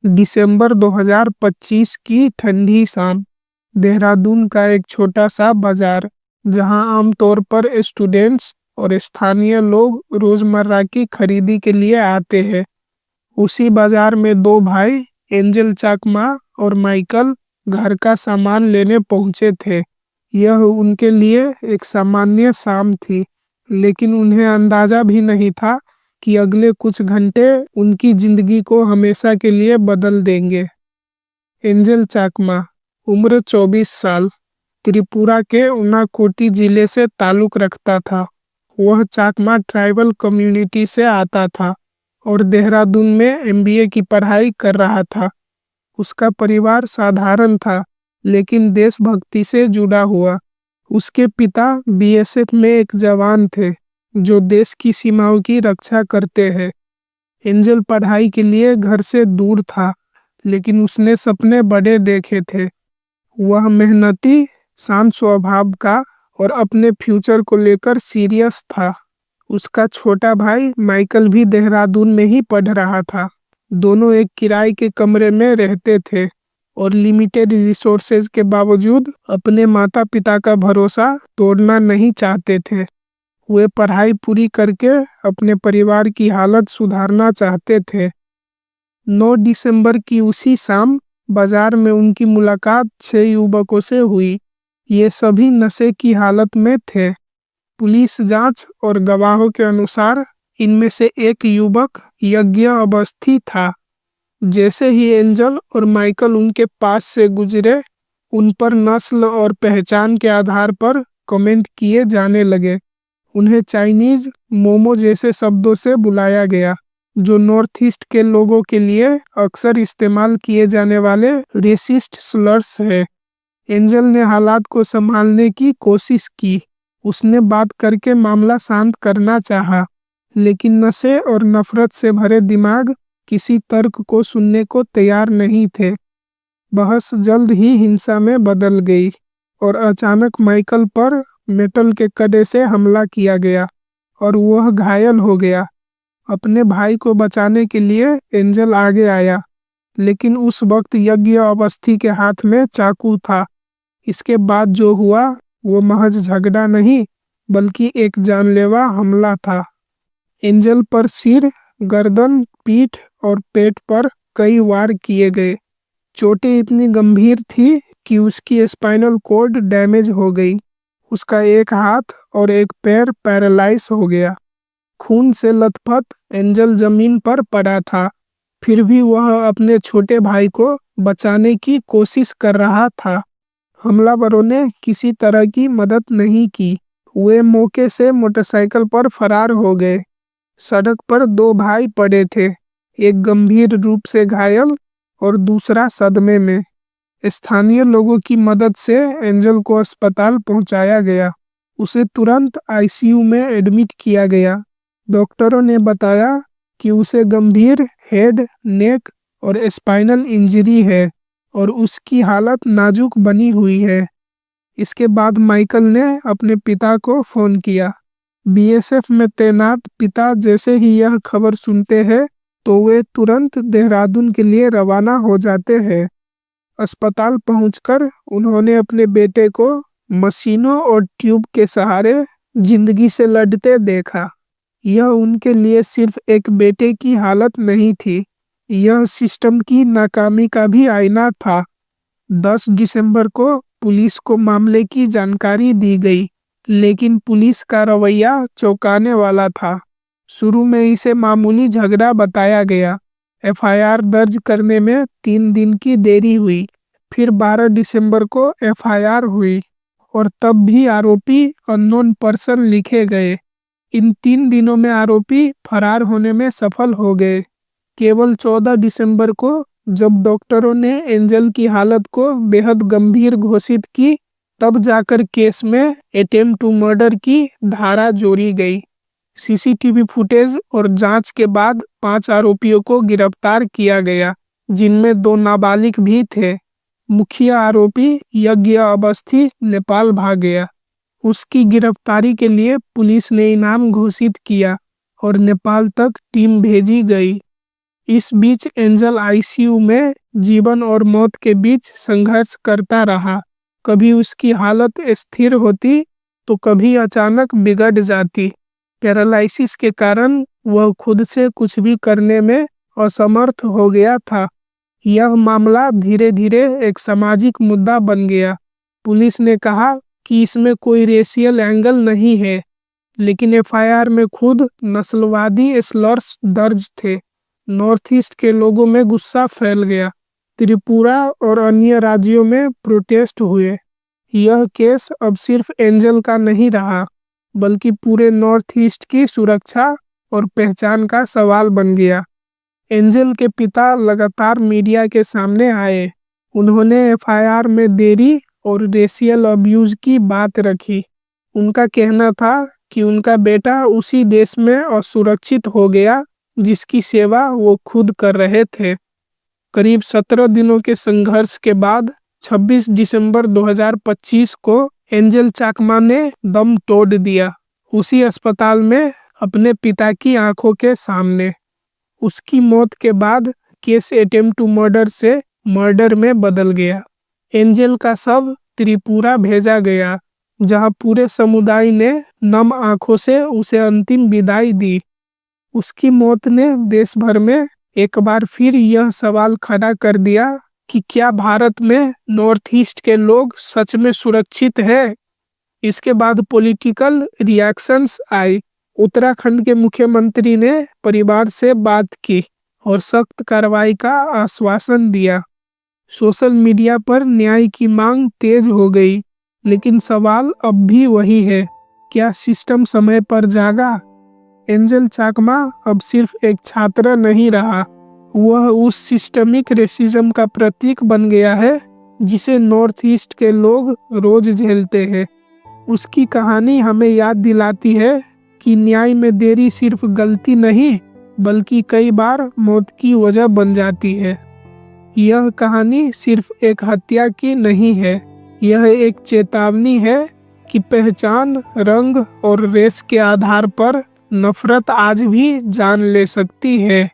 दिसंबर 2025 की ठंडी शाम। देहरादून का एक छोटा सा बाजार, जहां आमतौर पर स्टूडेंट्स और स्थानीय लोग रोजमर्रा की खरीदी के लिए आते हैं। उसी बाजार में दो भाई, एंजल चाकमा और माइकल, घर का सामान लेने पहुंचे थे। यह उनके लिए एक सामान्य शाम थी, लेकिन उन्हें अंदाजा भी नहीं था कि अगले कुछ घंटे उनकी जिंदगी को हमेशा के लिए बदल देंगे। एंजल चाकमा, उम्र 24 साल, त्रिपुरा के उनाकोटी जिले से ताल्लुक रखता था। वह चाकमा ट्राइबल कम्युनिटी से आता था और देहरादून में एमबीए की पढ़ाई कर रहा था। उसका परिवार साधारण था, लेकिन देशभक्ति से जुड़ा हुआ। उसके पिता बीएसएफ में एक जवान थे, जो देश की सीमाओं की रक्षा करते हैं। एंजल पढ़ाई के लिए घर से दूर था, लेकिन उसने सपने बड़े देखे थे। वह मेहनती, शांत स्वभाव का और अपने फ्यूचर को लेकर सीरियस था। उसका छोटा भाई माइकल भी देहरादून में ही पढ़ रहा था। दोनों एक किराए के कमरे में रहते थे और लिमिटेड रिसोर्सेज के बावजूद अपने माता पिता का भरोसा तोड़ना नहीं चाहते थे। वे पढ़ाई पूरी करके अपने परिवार की हालत सुधारना चाहते थे। 9 दिसंबर की उसी शाम बाजार में उनकी मुलाकात 6 युवकों से हुई। ये सभी नशे की हालत में थे। पुलिस जांच और गवाहों के अनुसार इनमें से एक युवक यज्ञ अवस्थी था। जैसे ही एंजल और माइकल उनके पास से गुजरे, उन पर नस्ल और पहचान के आधार पर कमेंट किए जाने लगे। उन्हें चाइनीज मोमो जैसे शब्दों से बुलाया गया, जो नॉर्थ ईस्ट के लोगों के लिए अक्सर इस्तेमाल किए जाने वाले रेसिस्ट स्लर्स है। एंजल ने हालात को संभालने की कोशिश की। उसने बात करके मामला शांत करना चाहा, लेकिन नशे और नफरत से भरे दिमाग किसी तर्क को सुनने को तैयार नहीं थे। बहस जल्द ही हिंसा में बदल गई और अचानक माइकल पर मेटल के कड़े से हमला किया गया और वह घायल हो गया। अपने भाई को बचाने के लिए एंजल आगे आया, लेकिन उस वक्त यज्ञ अवस्थी के हाथ में चाकू था। इसके बाद जो हुआ वो महज झगड़ा नहीं, बल्कि एक जानलेवा हमला था। एंजल पर सिर, गर्दन, पीठ और पेट पर कई वार किए गए। चोटें इतनी गंभीर थी कि उसकी स्पाइनल कॉर्ड डैमेज हो गई। उसका एक हाथ और एक पैर पैरालाइज हो गया। खून से लथपथ एंजल जमीन पर पड़ा था, फिर भी वह अपने छोटे भाई को बचाने की कोशिश कर रहा था। हमलावरों ने किसी तरह की मदद नहीं की। वे मौके से मोटरसाइकिल पर फरार हो गए। सड़क पर दो भाई पड़े थे, एक गंभीर रूप से घायल और दूसरा सदमे में। स्थानीय लोगों की मदद से एंजल को अस्पताल पहुंचाया गया। उसे तुरंत आईसीयू में एडमिट किया गया। डॉक्टरों ने बताया कि उसे गंभीर हेड, नेक और स्पाइनल इंजरी है और उसकी हालत नाजुक बनी हुई है। इसके बाद माइकल ने अपने पिता को फोन किया। बीएसएफ में तैनात पिता जैसे ही यह खबर सुनते हैं, तो वे तुरंत देहरादून के लिए रवाना हो जाते हैं। अस्पताल पहुंचकर उन्होंने अपने बेटे को मशीनों और ट्यूब के सहारे जिंदगी से लड़ते देखा। यह उनके लिए सिर्फ एक बेटे की हालत नहीं थी, यह सिस्टम की नाकामी का भी आईना था। 10 दिसंबर को पुलिस को मामले की जानकारी दी गई, लेकिन पुलिस का रवैया चौंकाने वाला था। शुरू में इसे मामूली झगड़ा बताया गया। एफआईआर दर्ज करने में 3 दिन की देरी हुई। फिर 12 दिसंबर को एफआईआर हुई और तब भी आरोपी अननोन पर्सन लिखे गए। इन 3 दिनों में आरोपी फरार होने में सफल हो गए। केवल 14 दिसंबर को, जब डॉक्टरों ने एंजल की हालत को बेहद गंभीर घोषित की, तब जाकर केस में अटेम्प्ट टू मर्डर की धारा जोड़ी गई। सीसीटीवी फुटेज और जांच के बाद 5 आरोपियों को गिरफ्तार किया गया, जिनमें 2 नाबालिग भी थे। मुखिया आरोपी यज्ञ अवस्थी नेपाल भाग गया। उसकी गिरफ्तारी के लिए पुलिस ने इनाम घोषित किया और नेपाल तक टीम भेजी गई। इस बीच एंजल आईसीयू में जीवन और मौत के बीच संघर्ष करता रहा। कभी उसकी हालत स्थिर होती तो कभी अचानक बिगड़ जाती। पैरालिसिस के कारण वह खुद से कुछ भी करने में असमर्थ हो गया था। यह मामला धीरे धीरे एक सामाजिक मुद्दा बन गया। पुलिस ने कहा कि इसमें कोई रेशियल एंगल नहीं है, लेकिन एफआईआर में खुद नस्लवादी स्लर्स दर्ज थे। नॉर्थ ईस्ट के लोगों में गुस्सा फैल गया। त्रिपुरा और अन्य राज्यों में प्रोटेस्ट हुए। यह केस अब सिर्फ एंजल का नहीं रहा, बल्कि पूरे नॉर्थ ईस्ट की सुरक्षा और पहचान का सवाल बन गया। एंजल के पिता लगातार मीडिया के सामने आए। उन्होंने एफआईआर में देरी और रेशियल अब्यूज की बात रखी। उनका कहना था कि उनका बेटा उसी देश में असुरक्षित हो गया जिसकी सेवा वो खुद कर रहे थे। करीब 17 दिनों के संघर्ष के बाद 26 दिसंबर 2025 को एंजल चाकमा ने दम तोड़ दिया, उसी अस्पताल में अपने पिता की आंखों के सामने। उसकी मौत के बाद केस अटेम्प्ट टू मर्डर से मर्डर में बदल गया। एंजल का शव त्रिपुरा भेजा गया, जहां पूरे समुदाय ने नम आंखों से उसे अंतिम विदाई दी। उसकी मौत ने देश भर में एक बार फिर यह सवाल खड़ा कर दिया कि क्या भारत में नॉर्थ ईस्ट के लोग सच में सुरक्षित है। इसके बाद पॉलिटिकल रिएक्शंस आए। उत्तराखंड के मुख्यमंत्री ने परिवार से बात की और सख्त कार्रवाई का आश्वासन दिया। सोशल मीडिया पर न्याय की मांग तेज हो गई, लेकिन सवाल अब भी वही है, क्या सिस्टम समय पर जागा। एंजल चाकमा अब सिर्फ एक छात्र नहीं रहा, वह उस सिस्टमिक रेसिज्म का प्रतीक बन गया है जिसे नॉर्थ ईस्ट के लोग रोज झेलते हैं। उसकी कहानी हमें याद दिलाती है कि न्याय में देरी सिर्फ गलती नहीं, बल्कि कई बार मौत की वजह बन जाती है। यह कहानी सिर्फ एक हत्या की नहीं है, यह एक चेतावनी है कि पहचान, रंग और रेस के आधार पर नफरत आज भी जान ले सकती है।